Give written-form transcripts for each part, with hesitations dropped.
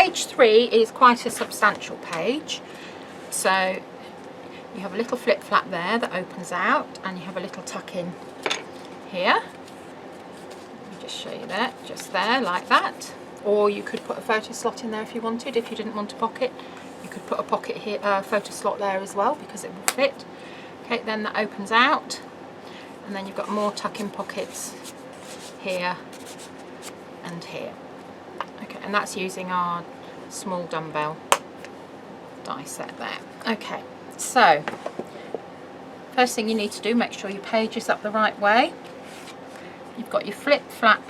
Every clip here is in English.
page 3 is quite a substantial page. So you have a little flip flap there that opens out, and you have a little tuck in here. Let me just show you that, just there, like that. Or you could put a photo slot in there if you wanted. If you didn't want a pocket, you could put a pocket here, photo slot there as well, because it will fit. Okay, then that opens out, and then you've got more tuck-in pockets here and here. Okay, and that's using our small dumbbell die set there. Okay, so first thing you need to do, make sure your page is up the right way. You've got your flip flap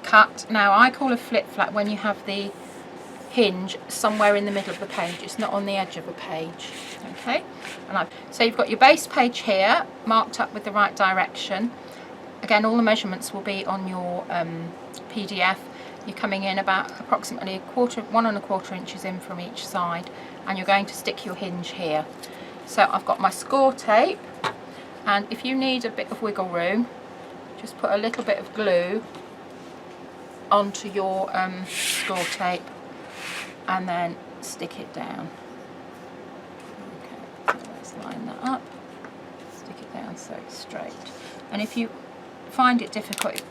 cut. Now I call a flip flap when you have the hinge somewhere in the middle of the page, it's not on the edge of a page. Okay, and so you've got your base page here marked up with the right direction. Again, all the measurements will be on your PDF. You're coming in about approximately 1¼ inches in from each side, and you're going to stick your hinge here. So I've got my score tape, and if you need a bit of wiggle room, just put a little bit of glue onto your score tape and then stick it down. Okay, so let's line that up, stick it down so it's straight. And if you find it difficult,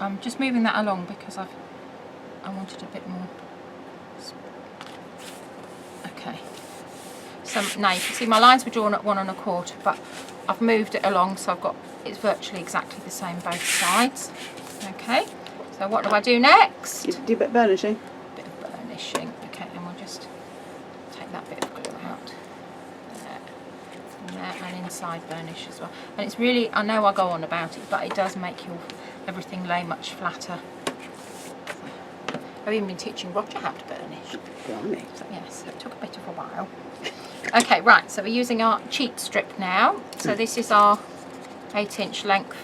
I'm just moving that along because I wanted a bit more. Okay, so now you can see my lines were drawn at 1¼ but I've moved it along, so it's virtually exactly the same both sides. Okay, so what do I do next? You do a bit of burnishing. Bit of burnishing. Okay, and we'll just take that bit of glue out there and there, and inside burnish as well. And it's really, I know I go on about it, but it does make everything lay much flatter. I've even been teaching Roger how to burnish. Blimey. So yes, it took a bit of a while. Okay, right, so we're using our cheat strip now. So this is our 8-inch length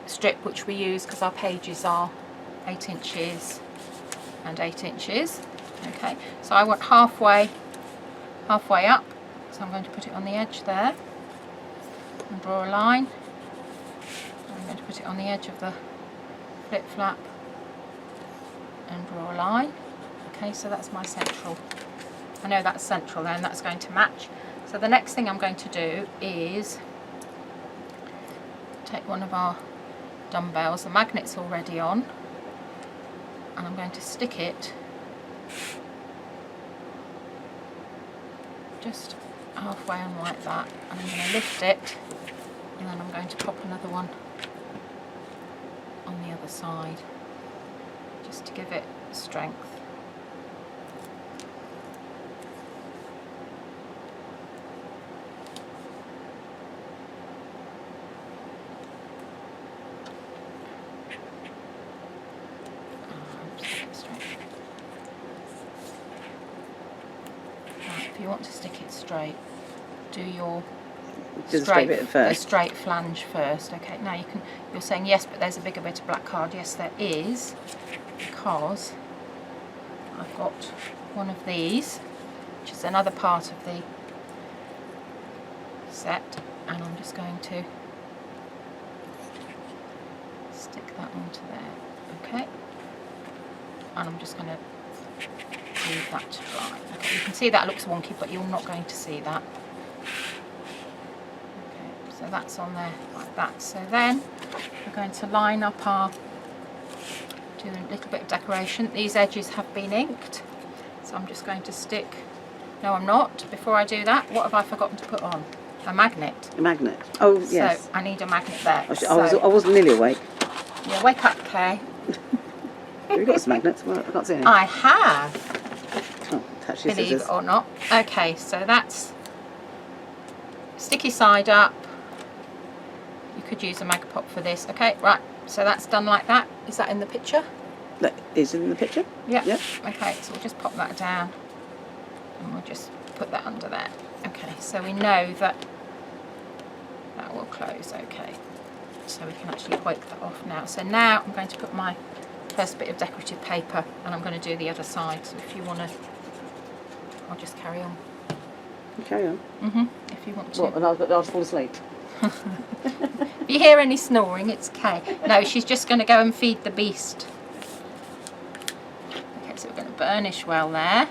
strip, which we use because our pages are 8 inches and 8 inches. Okay, so I want halfway up, so I'm going to put it on the edge there and draw a line. I'm going to put it on the edge of the flip flap and draw a line. Okay, so that's my central. I know that's central there, and that's going to match. So the next thing I'm going to do is take one of our dumbbells, the magnet's already on, and I'm going to stick it just halfway on like that, and I'm going to lift it, and then I'm going to pop another one on the other side just to give it strength. If you want to stick it straight, do your straight bit first. The straight flange first. Okay, now you're saying yes, but there's a bigger bit of black card. Yes, there is, because I've got one of these, which is another part of the set, and I'm just going to stick that onto there. Okay, and I'm just going to leave that to dry. Okay, you can see that looks wonky, but you're not going to see that. Okay, so that's on there like that. So then we're going to line up do a little bit of decoration. These edges have been inked, so I'm just going to stick. No, I'm not. Before I do that, what have I forgotten to put on? A magnet. A magnet. Oh yes. So I need a magnet there. I wasn't nearly awake. Yeah, wake up, Kay. Have you got some magnets? Well, I can't see any. I have. Oh, touch your Believe scissors. it or not. Okay, so that's sticky side up. You could use a mag pop for this. Okay, right. So that's done like that. Is that in the picture? That is in the picture? Yeah. Yep. Okay, so we'll just pop that down and we'll just put that under there. Okay, so we know that that will close. Okay, so we can actually wipe that off now. So now I'm going to put my first bit of decorative paper, and I'm going to do the other side. So if you want to, I'll just carry on. You carry on. If you want to. What? And I'll just fall asleep. If you hear any snoring, it's Kay. No, she's just going to go and feed the beast. Okay, so we're going to burnish well there.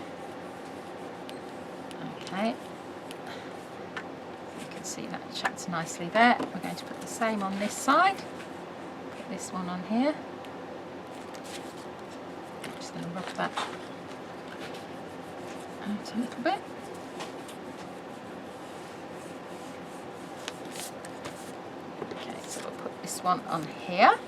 Okay. You can see that chats nicely there. We're going to put the same on this side. Put this one on here. I'm just going to rub that out a little bit. Okay, so we'll put this one on here.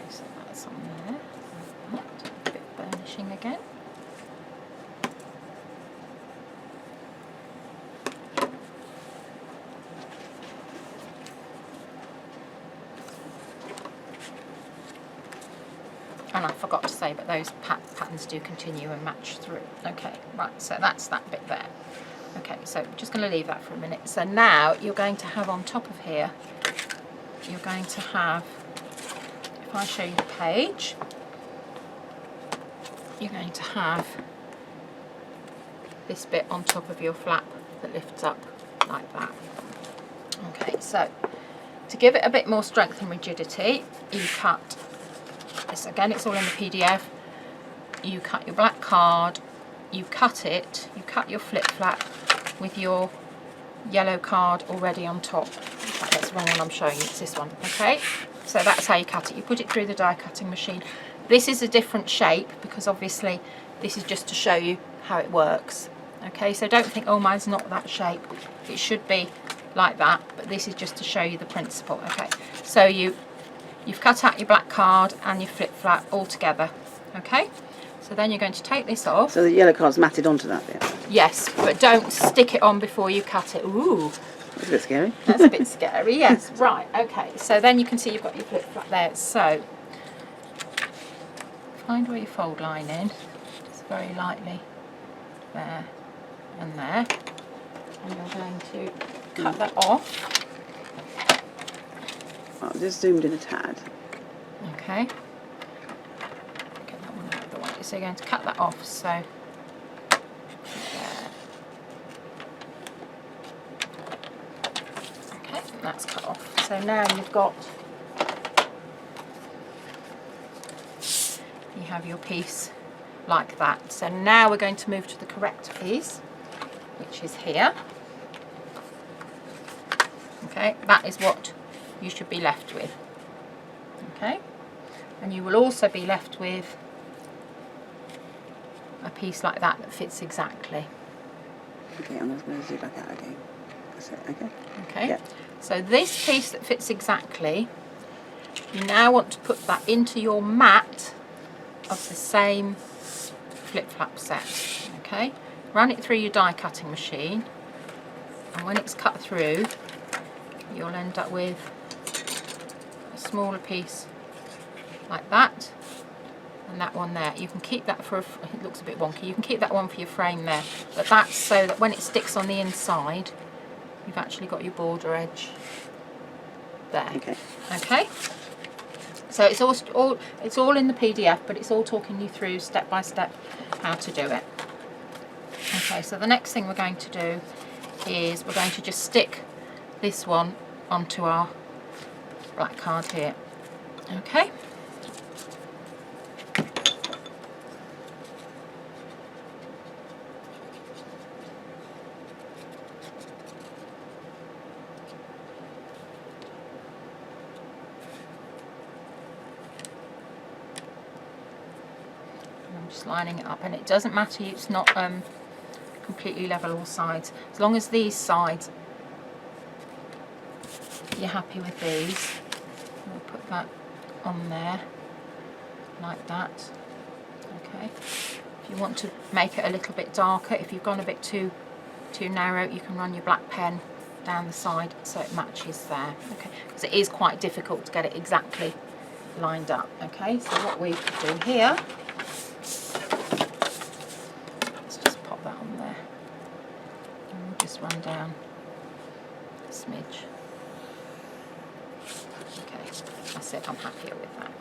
So that's on there, like that. A bit of burnishing again. And I forgot to say, but those patterns do continue and match through. Okay, right, so that's that bit there. Okay, so I'm just going to leave that for a minute. So now you're going to have on top of here, you're going to have, if I show you the page, you're going to have this bit on top of your flap that lifts up like that. Okay, so to give it a bit more strength and rigidity, you cut this, again it's all in the PDF, you cut your black card, you cut it, you cut your flip flap with your yellow card already on top. That's the wrong one I'm showing you, it's this one, okay? So that's how you cut it. You put it through the die cutting machine. This is a different shape because obviously this is just to show you how it works. Okay, so don't think, oh, mine's not that shape. It should be like that, but this is just to show you the principle. Okay, so you've cut out your black card and your flip flap all together. Okay, so then you're going to take this off. So the yellow card's matted onto that bit? Yes, but don't stick it on before you cut it. Ooh. That's a bit scary. That's a bit scary, yes. Right, okay, so then you can see you've got your flip flap there. So find where your fold line in, just very lightly there and there, and you're going to cut that off. I've just zoomed in a tad. Okay, get that one out of the way. So you're going to cut that off, so there. Okay, that's cut off. So now you've got, you have your piece like that. So now we're going to move to the correct piece, which is here. Okay, that is what you should be left with. Okay, and you will also be left with a piece like that that fits exactly. Okay, I'm just going to zoom back out again. That's it, okay? Okay, yeah. So this piece that fits exactly, you now want to put that into your mat of the same flip flap set. Okay, run it through your die cutting machine, and when it's cut through, you'll end up with a smaller piece like that, and that one there. You can keep that for, it looks a bit wonky, you can keep that one for your frame there, but that's so that when it sticks on the inside, you've actually got your border edge there. Okay. Okay. So it's all in the PDF, but it's all talking you through step by step how to do it. Okay, so the next thing we're going to do is we're going to just stick this one onto our black card here. Okay. Just lining it up, and it doesn't matter, it's not completely level all sides, as long as these sides you're happy with these. We'll put that on there like that. Okay, if you want to make it a little bit darker, if you've gone a bit too narrow, you can run your black pen down the side so it matches there. Okay, because it is quite difficult to get it exactly lined up. Okay, so what we do here, let's just pop that on there, and we'll just run down a smidge. Okay, that's it, I'm happier with that.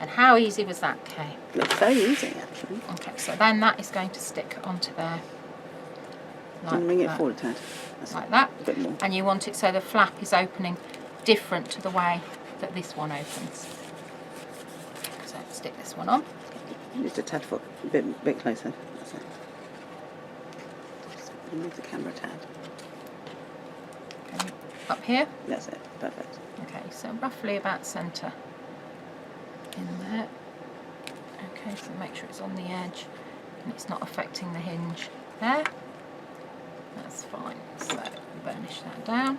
And how easy was that, Kay? Looks very easy, actually. Okay, so then that is going to stick onto there. And bring it forward a tad. Like that. A bit more. And you want it so the flap is opening different to the way that this one opens. So stick this one on. Just a tad foot, a bit closer. That's it. Just move the camera a tad. Okay, up here. That's it. Perfect. Okay, so roughly about centre in there. Okay, so make sure it's on the edge and it's not affecting the hinge there. That's fine. So burnish that down.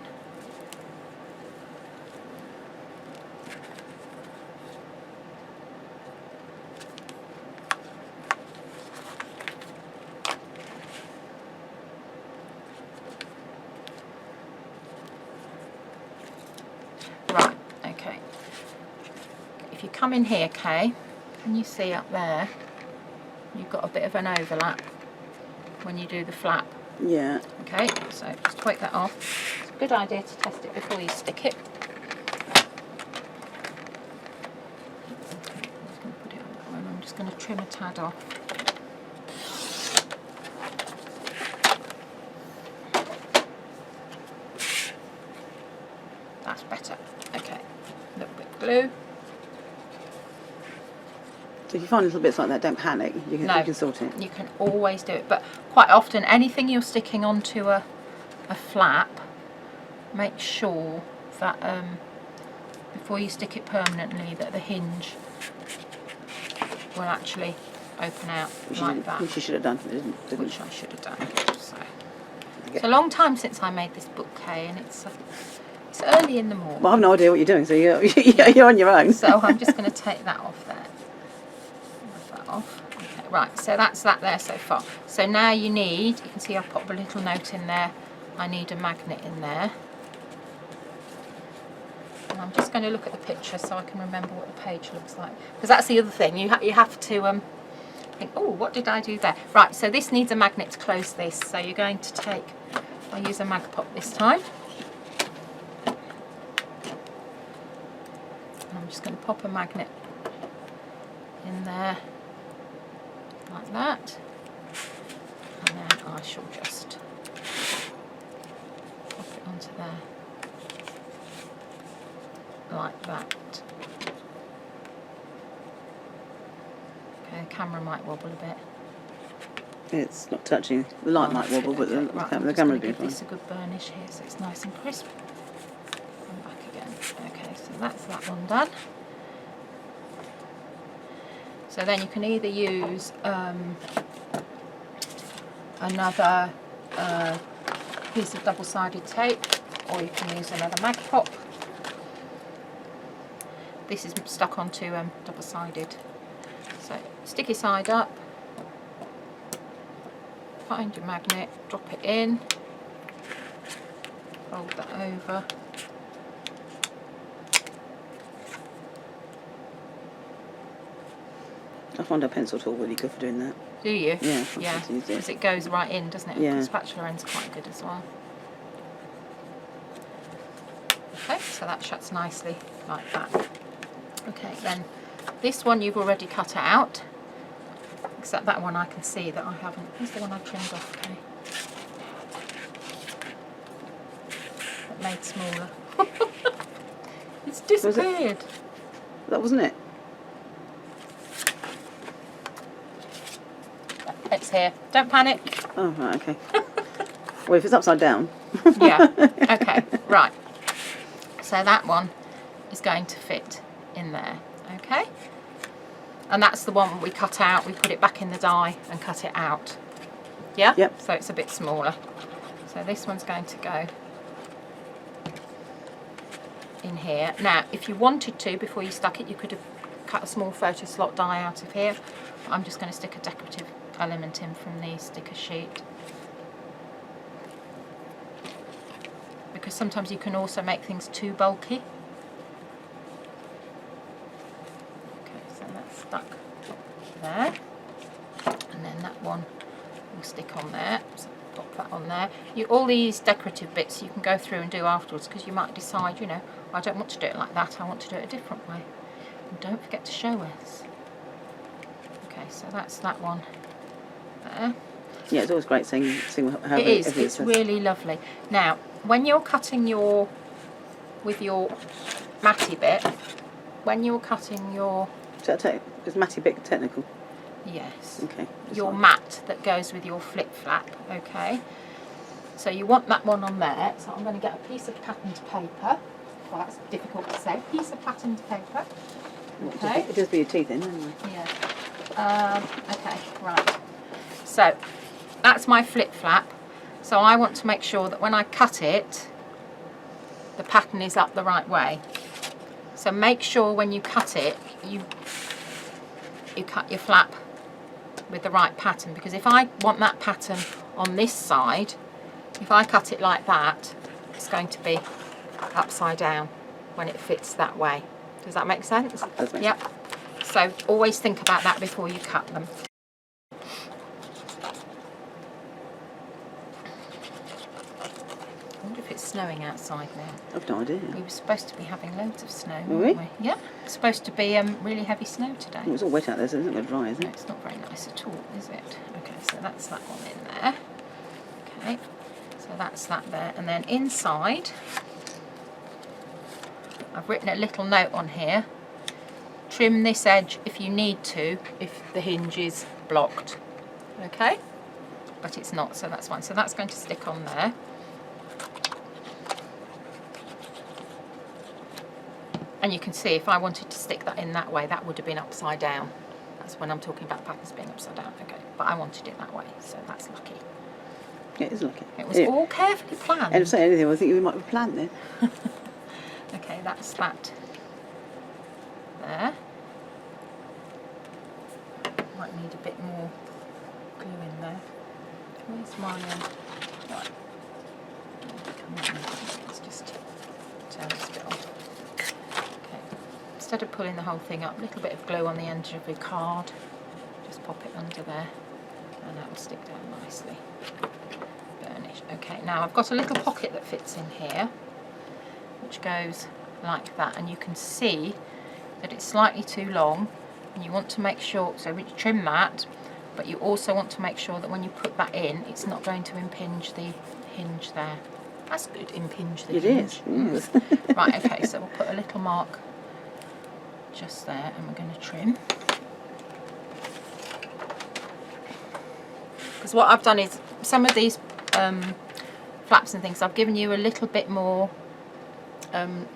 Right, okay. If you come in here, Kay, can you see up there, you've got a bit of an overlap when you do the flap. Yeah. Okay, so just take that off. It's a good idea to test it before you stick it. Okay, I'm just going to put it on that one. I'm just going to trim a tad off. That's better. Okay, a little bit of glue. So if you find little bits like that, don't panic. You can sort it. You can always do it, but quite often anything you're sticking onto a flap, make sure that before you stick it permanently that the hinge will actually open out like that. Which you should have done, didn't Which I should have done. So. It's a long time since I made this book, Kay, and it's early in the morning. Well, I have no idea what you're doing, so you're on your own. So I'm just going to take that off there. Off. Okay, right, so that's that there so far. So now you can see I've put a little note in there. I need a magnet in there. And I'm just going to look at the picture so I can remember what the page looks like. Because that's the other thing, you have to think, oh, what did I do there? Right, so this needs a magnet to close this. So you're going to take, I'll use a mag pop this time. And I'm just going to pop a magnet in there. Like that, and then I shall just pop it onto there, like that. Okay, the camera might wobble a bit. It's not touching. The light might wobble, but right, the camera's been give fine. this a good burnish here so it's nice and crisp. And back again. Okay, so that's that one done. So then you can either use another piece of double-sided tape, or you can use another mag pop. This is stuck onto double-sided. So stick your side up, find your magnet, drop it in, fold that over. I find our pencil tool really good for doing that. Do you? Yeah. Yeah, because it goes right in, doesn't it? Yeah. The spatula end's quite good as well. Okay, so that shuts nicely like that. Okay, then this one you've already cut out, except that one I can see that I haven't. Here's the one I trimmed off, okay? That made smaller. It's disappeared. That wasn't it? It's here. Don't panic. Oh, right, okay. Well, if it's upside down. Yeah, okay, right. So that one is going to fit in there, okay? And that's the one we cut out. We put it back in the die and cut it out. Yeah? Yep. So it's a bit smaller. So this one's going to go in here. Now, if you wanted to, before you stuck it, you could have cut a small photo slot die out of here. But I'm just going to stick a decorative element in from the sticker sheet. Because sometimes you can also make things too bulky. Okay, so that's stuck there. And then that one will stick on there. So pop that on there. All these decorative bits you can go through and do afterwards, because you might decide, you know, I don't want to do it like that, I want to do it a different way. And don't forget to show us. Okay, so that's that one there. Yeah, it's always great seeing how It is. It's really lovely. Now, when you're cutting with your matty bit, when you're cutting your... Is matty bit technical? Yes. Okay. Your mat that goes with your flip flap, okay? So you want that one on there. So I'm going to get a piece of patterned paper. Well, that's difficult to say. Piece of patterned paper. Okay. It does be your teeth in, anyway. Yeah. Okay, right. So that's my flip flap. So I want to make sure that when I cut it, the pattern is up the right way. So make sure when you cut it, you cut your flap with the right pattern, because if I want that pattern on this side, if I cut it like that, it's going to be upside down when it fits that way. Does that make sense? Does make sense. So always think about that before you cut them. I wonder if it's snowing outside now. I've no idea. We were supposed to be having loads of snow, Were weren't we? Yeah, it's supposed to be really heavy snow today. Well, it's all wet out there, so it's not going to dry, is No, it? it's not very nice at all, is it? Okay, so that's that one in there. Okay, so that's that there. And then inside, I've written a little note on here. Trim this edge if you need to, if the hinge is blocked. Okay? But it's not, so that's fine. So that's going to stick on there. And you can see if I wanted to stick that in that way, that would have been upside down. That's when I'm talking about patterns being upside down. Okay, but I wanted it that way, so that's lucky. Yeah, it is lucky. It was all carefully planned. I didn't say anything, I think we might have planned then. Okay, that's that there. Might need a bit more glue in there. Where's my right. Let's just turn this bit off. Okay. Instead of pulling the whole thing up, a little bit of glue on the end of your card. Just pop it under there and that will stick down nicely. Burnish. Okay, now I've got a little pocket that fits in here, which goes like that, and you can see that it's slightly too long, and you want to make sure, so we trim that, but you also want to make sure that when you put that in, it's not going to impinge the hinge there. That's good, impinge the hinge. It is. Right, okay, so we'll put a little mark just there, and we're going to trim. Because what I've done is, some of these flaps and things, I've given you a little bit more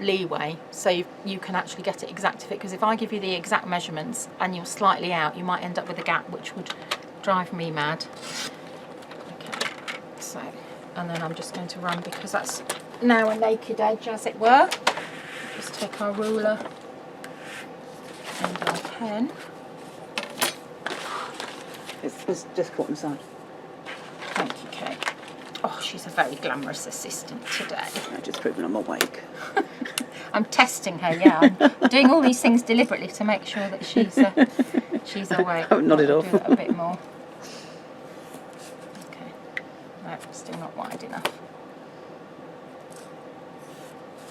leeway, so you can actually get it exact to fit, because if I give you the exact measurements and you're slightly out, you might end up with a gap, which would drive me mad. Okay, so, and then I'm just going to run, because that's now a naked edge, as it were. Just take our ruler and our pen. It's just caught inside. Thank you, Kate. Oh, she's a very glamorous assistant today. I'm just proving I'm awake. I'm testing her, yeah. I'm doing all these things deliberately to make sure that she's awake. I haven't nodded off. Do that a bit more. Okay. No, still not wide enough.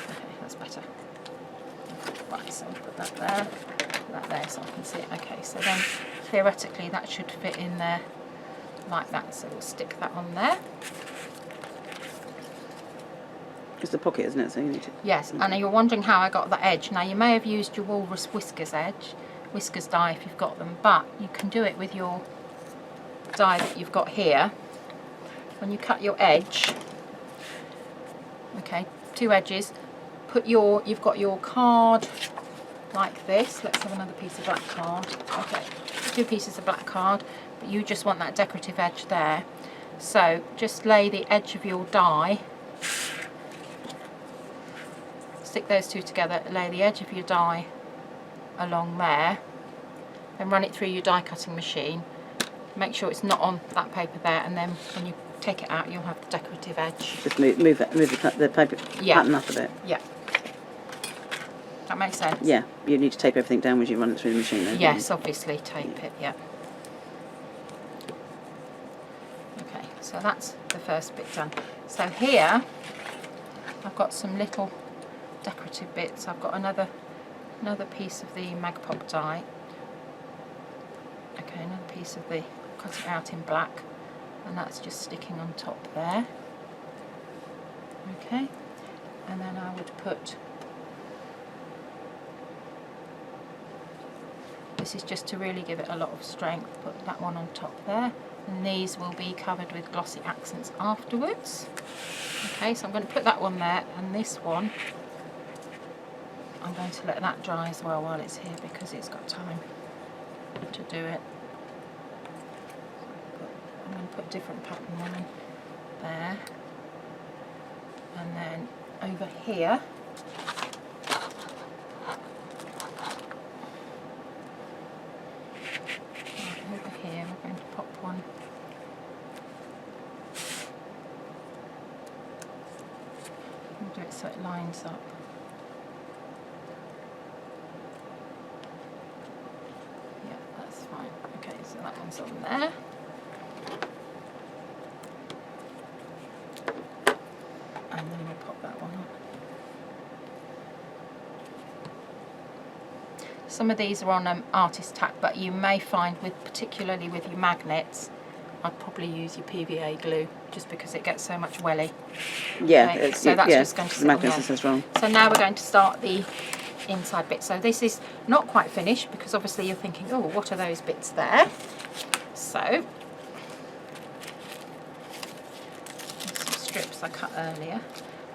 Okay, that's better. Right, so I'll put that there, so I can see it. Okay, so then theoretically that should fit in there like that. So we'll stick that on there. It's the pocket, isn't it? So you need to... Yes, and you're wondering how I got that edge. Now you may have used your walrus whiskers die if you've got them, but you can do it with your die that you've got here. When you cut your edge, okay, two edges, you've got your card like this. Let's have another piece of black card. Okay, two pieces of black card, but you just want that decorative edge there. So just lay the edge of your die, stick those two together, lay the edge of your die along there, then run it through your die cutting machine. Make sure it's not on that paper there, and then when you take it out, you'll have the decorative edge. Just move the paper pattern up a bit. Yeah. That makes sense? Yeah, you need to tape everything down as you run it through the machine, though. Yes, obviously, tape it, yeah. Okay, so that's the first bit done. So here, I've got some little decorative bits. I've got another piece of the Magpop die. Okay, another piece of the, cut it out in black, and that's just sticking on top there. Okay, and then I would put, this is just to really give it a lot of strength, put that one on top there, and these will be covered with glossy accents afterwards. Okay, so I'm going to put that one there, and this one, I'm going to let that dry as well while it's here because it's got time to do it. I'm going to put a different pattern one in there, and then over here we're going to pop one and do it so it lines up. Yeah, that's fine. Okay, so that one's on there. And then we'll pop that one on. Some of these are on artist tack, but you may find, particularly with your magnets, I'd probably use your PVA glue just because it gets so much welly. Yeah, Okay, so that's just going to sit on there. is wrong. So now we're going to start the inside bit. So this is not quite finished because obviously you're thinking, oh, what are those bits there? So some strips I cut earlier,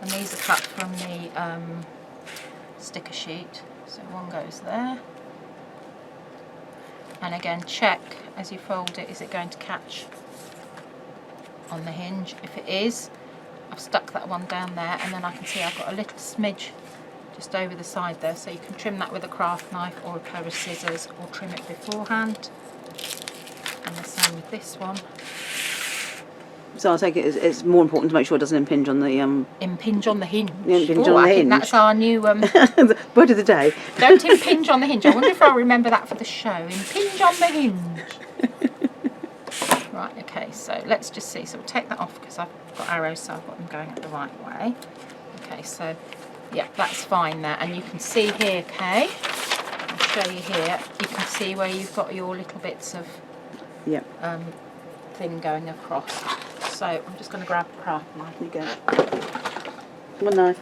and these are cut from the sticker sheet. So one goes there, and again check as you fold it, is it going to catch on the hinge? If it is, I've stuck that one down there, and then I can see I've got a little smidge just over the side there, so you can trim that with a craft knife or a pair of scissors, or trim it beforehand. And the same with this one. So I take it it's more important to make sure it doesn't impinge on the impinge on the hinge. Impinge Ooh, on the I hinge. think that's our new word of the day. don't impinge on the hinge. I wonder if I'll remember that for the show. Impinge on the hinge. Right, okay, so let's just see. So we'll take that off because I've got arrows, so I've got them going the right way. Okay, so yeah, that's fine there. And you can see here, okay, I'll show you here, you can see where you've got your little bits of thing going across. So I'm just going to grab a craft knife. You go. One knife.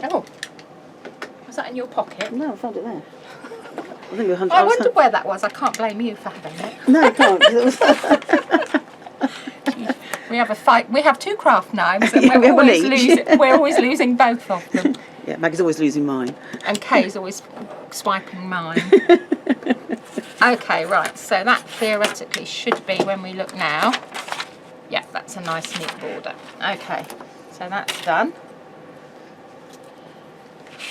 Oh, was that in your pocket? No, I found it there. I think I wondered where that was. I can't blame you for having it. No, you can't. We have a fight. We have two craft knives, and Yeah, we have one each. We're always losing both of them. Yeah, Maggie's always losing mine. And Kay's always swiping mine. Okay, right. So that theoretically should be, when we look now. Yeah, that's a nice neat border. Okay, so that's done.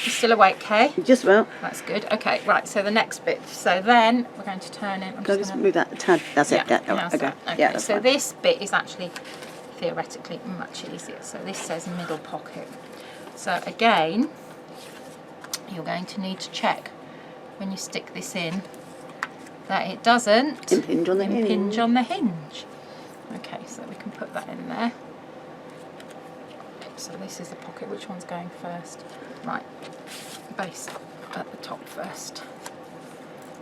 You still awake, Kay? Just about. That's good. Okay, right, so the next bit. So then we're going to turn in. Can I just move that a tad? That's it. Yeah, how's okay. that? Okay, Yeah, that's so fine. this bit is actually theoretically much easier. So this says middle pocket. So again, you're going to need to check when you stick this in that it doesn't impinge on the hinge. Okay, so we can put that in there. So this is the pocket. Which one's going first? Right, base at the top first.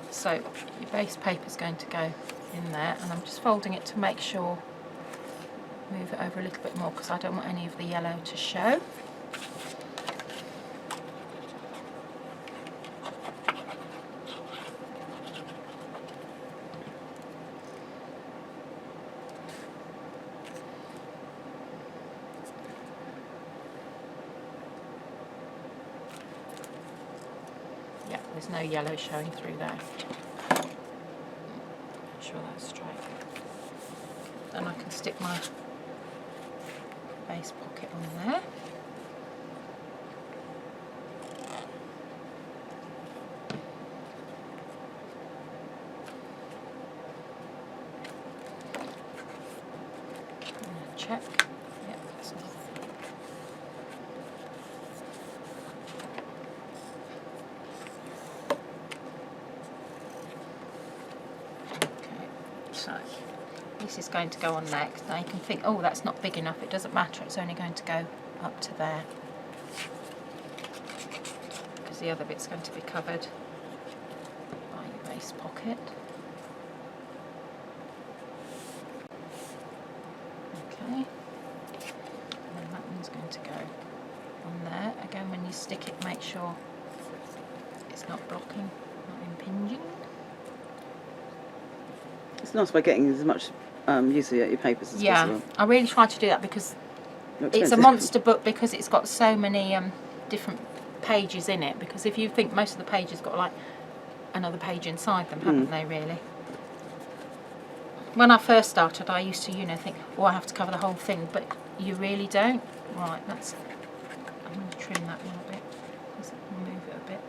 So your base paper is going to go in there, and I'm just folding it to make sure, move it over a little bit more because I don't want any of the yellow to show. There's no yellow showing through there. Make sure that's straight. Then I can stick my base pocket on there. Check. Yep, that's all. So this is going to go on next. Now you can think, oh, that's not big enough. It doesn't matter. It's only going to go up to there because the other bit's going to be covered by your waste pocket. Okay, and then that one's going to go on there. Again, when you stick it, make sure it's not blocking, not impinging. It's nice by getting as much use of your papers as possible. I really try to do that because Not it's a expensive. monster book because it's got so many different pages in it. Because if you think most of the pages got like another page inside them, haven't they really? When I first started, I used to, think, oh, I have to cover the whole thing, but you really don't. Right, I'm going to trim that one a bit. Just move it a bit.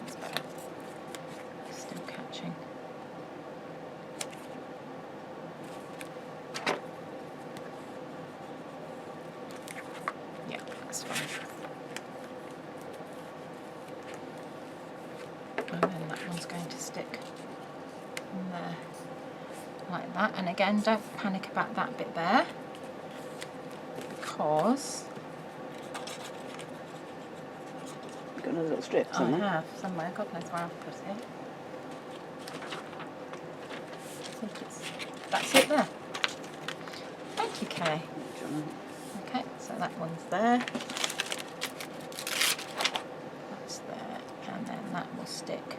That's better. Still catching. Yeah, that's fine. And then that one's going to stick in there like that. And again, don't panic about that bit there, because You've got another little strip I somewhere. have somewhere. God knows where I've put it. I think that's it there. Thank you, Kay. Okay, so that one's there. That's there, and then that will stick.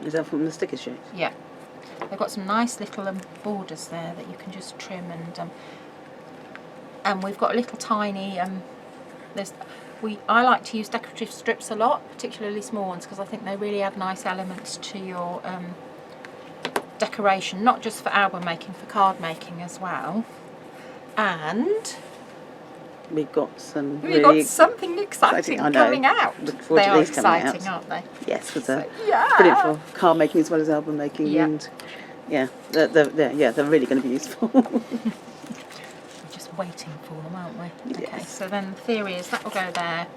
Is that from the sticker sheet? Yeah, they've got some nice little borders there that you can just trim, and we've got a little tiny. I like to use decorative strips a lot, particularly small ones, because I think they really add nice elements to your decoration, not just for album making, for card making as well. And We've got some we've really got something exciting I know. coming out. Look forward They to are these coming exciting, out. aren't they? Yes, because they're Yeah. brilliant for card making as well as album making, Yeah. and they're really going to be useful. We're just waiting for them, aren't we? Okay, Yes. so then the theory is that will go there,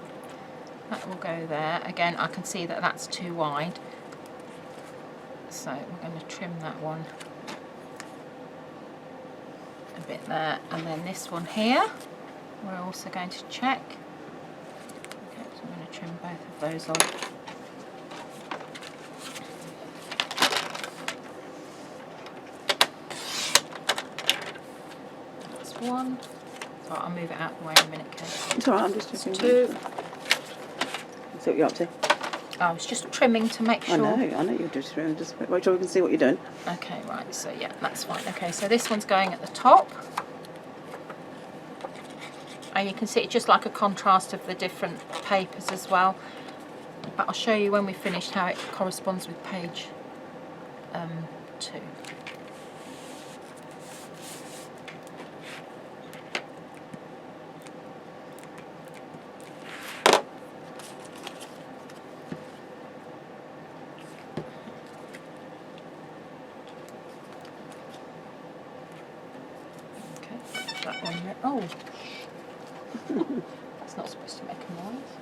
that will go there. Again, I can see that that's too wide, so we're going to trim that one a bit there, and then this one here we're also going to check. Okay, so I'm going to trim both of those off. That's one. So I'll move it out of the way in a minute, Kate. It's alright, I'm just checking. Two. See what you're up to. I was just trimming to make sure. I know you're just around. Just make sure we can see what you're doing. Okay, right, so yeah, that's fine. Okay, so this one's going at the top. And you can see it's just like a contrast of the different papers as well. But I'll show you when we've finished how it corresponds with page 2. Okay, that one there. Oh, that's not supposed to make a noise.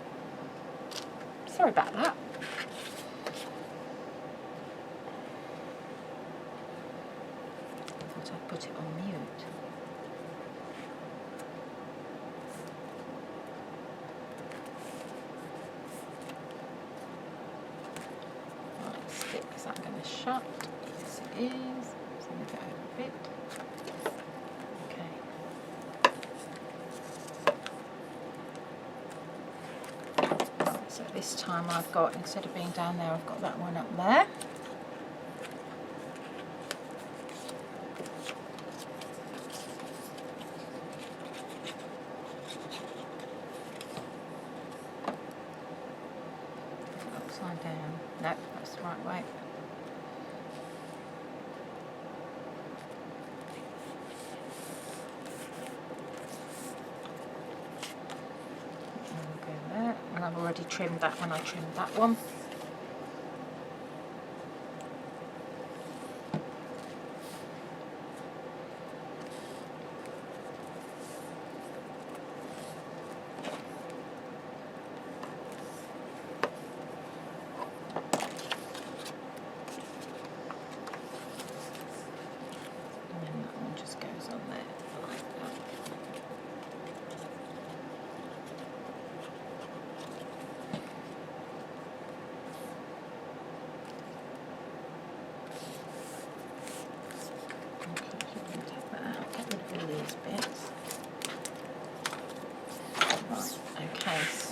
Sorry about that. I thought I'd put it on mute. Right, stick, is that going to shut? Yes, it is. Just move it over a bit. So this time I've got, instead of being down there, I've got that one up there. Upside down. Nope, that's the right way. And I've already trimmed that when I trimmed that one. And then that one just goes on there like that.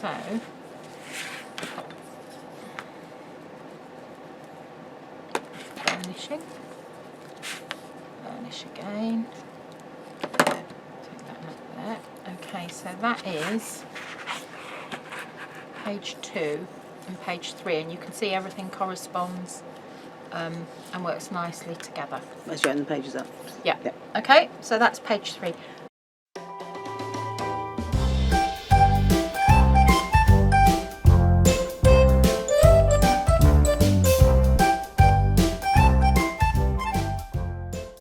So burnishing, burnish again. Take that out there. Okay, so that is page 2 and page 3, and you can see everything corresponds and works nicely together. Let's join the pages up. Yeah. Yep. Okay, so that's page 3.